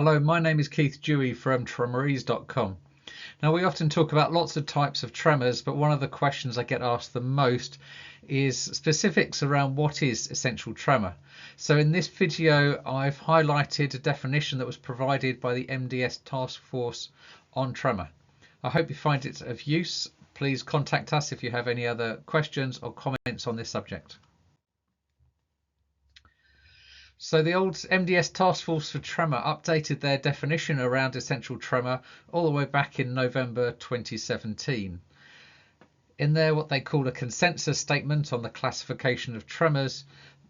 Hello, my name is Keith Dewey from tremors.com. Now, we often talk about lots of types of tremors, but one of the questions I get asked the most is specifics around what is essential tremor. So in this video, I've highlighted a definition that was provided by the MDS task force on tremor. I hope you find it of use. Please contact us if you have any other questions or comments on this subject. So the old MDS Task Force for Tremor updated their definition around essential tremor all the way back in November 2017. In there, what they call a consensus statement on the classification of tremors,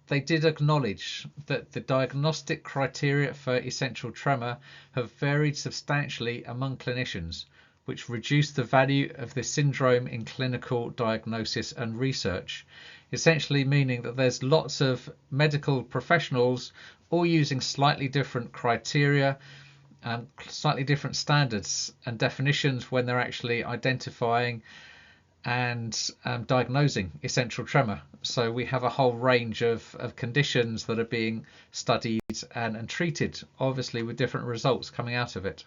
they did acknowledge that the diagnostic criteria for essential tremor have varied substantially among clinicians, which reduced the value of the syndrome in clinical diagnosis and research, essentially meaning that there's lots of medical professionals all using slightly different criteria and slightly different standards and definitions when they're actually identifying and diagnosing essential tremor. So we have a whole range of conditions that are being studied and treated, obviously with different results coming out of it.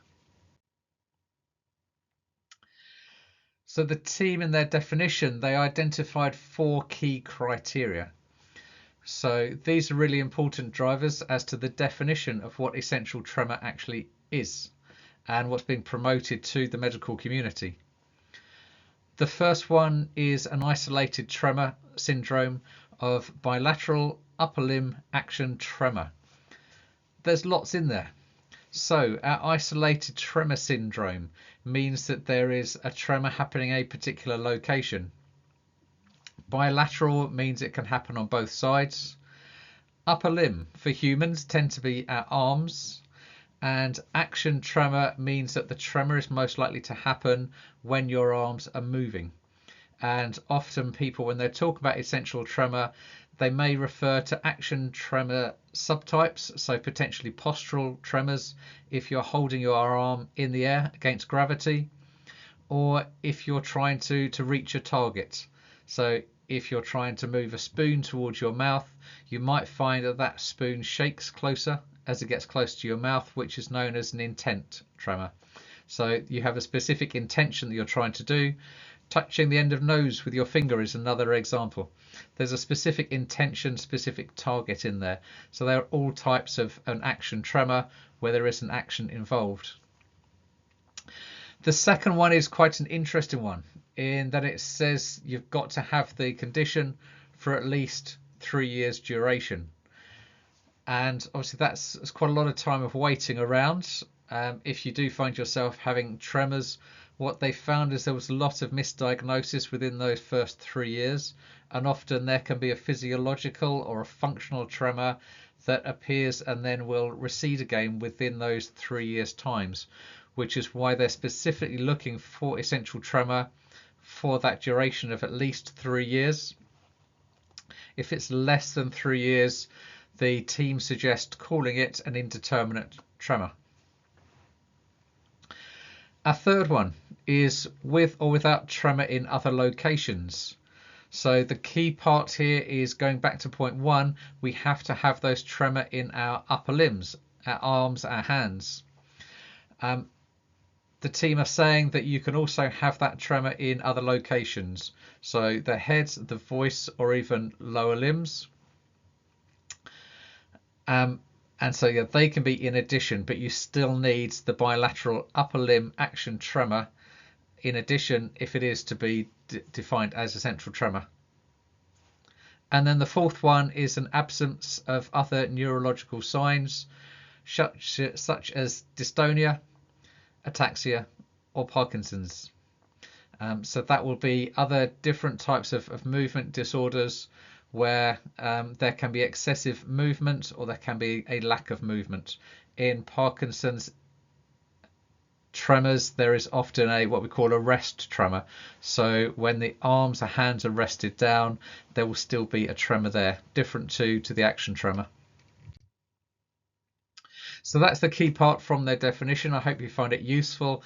So the team, in their definition, they identified 4 key criteria. So these are really important drivers as to the definition of what essential tremor actually is and what's being promoted to the medical community. The first one is an isolated tremor syndrome of bilateral upper limb action tremor. There's lots in there. So our isolated tremor syndrome means that there is a tremor happening in a particular location. Bilateral means it can happen on both sides. Upper limb for humans tend to be our arms, and action tremor means that the tremor is most likely to happen when your arms are moving. And often people, when they talk about essential tremor, they may refer to action tremor subtypes, so potentially postural tremors if you're holding your arm in the air against gravity, or if you're trying to reach a target. So if you're trying to move a spoon towards your mouth, you might find that that spoon shakes closer as it gets close to your mouth, which is known as an intent tremor. So you have a specific intention that you're trying to do. Touching the end of nose with your finger is another example. There's a specific intention, specific target in there. So there are all types of an action tremor where there is an action involved. The second one is quite an interesting one in that it says you've got to have the condition for at least 3 years duration. And obviously that's quite a lot of time of waiting around. If you do find yourself having tremors, what they found is there was a lot of misdiagnosis within those first 3 years, and often there can be a physiological or a functional tremor that appears and then will recede again within those 3 years times, which is why they're specifically looking for essential tremor for that duration of at least 3 years. If it's less than 3 years, the team suggest calling it an indeterminate tremor. Our third one is with or without tremor in other locations. So the key part here is going back to point 1, we have to have those tremor in our upper limbs, our arms, our hands. The team are saying that you can also have that tremor in other locations. So the head, the voice, or even lower limbs. And so yeah, they can be in addition, but you still need the bilateral upper limb action tremor in addition if it is to be defined as essential tremor. And then the fourth one is an absence of other neurological signs such as dystonia, ataxia, or Parkinson's. So that will be other different types of movement disorders where there can be excessive movement or there can be a lack of movement. In Parkinson's tremors, there is often what we call a rest tremor. So when the arms or hands are rested down, there will still be a tremor there, different to the action tremor. So that's the key part from their definition. I hope you find it useful,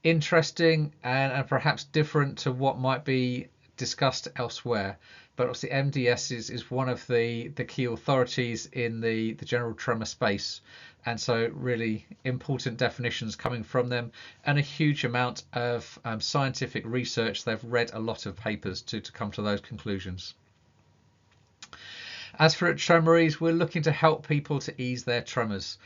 interesting, and perhaps different to what might be discussed elsewhere. but obviously MDS is one of the key authorities in the general tremor space, and so really important definitions coming from them, and a huge amount of scientific research. They've read a lot of papers to come to those conclusions. As for Tremors, we're looking to help people to ease their tremors.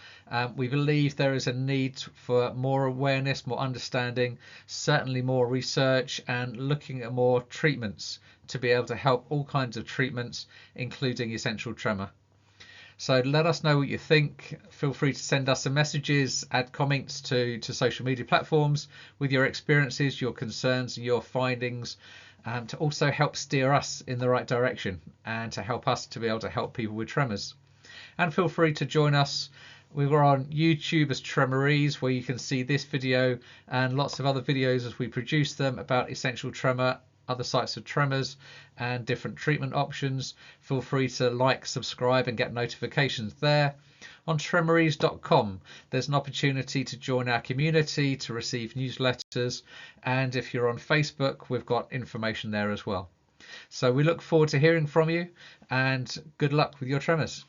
We believe there is a need for more awareness, more understanding, certainly more research, and looking at more treatments to be able to help all kinds of treatments, including essential tremor. So let us know what you think. Feel free to send us some messages, add comments to social media platforms with your experiences, your concerns, and your findings, to also help steer us in the right direction and to help us to be able to help people with tremors. And feel free to join us. We were on YouTube as Tremorese, where you can see this video and lots of other videos as we produce them about essential tremor, other sites of tremors, and different treatment options. Feel free to like, subscribe, and get notifications there. On tremorese.com, there's an opportunity to join our community, to receive newsletters, and if you're on Facebook, we've got information there as well. So we look forward to hearing from you, and good luck with your tremors.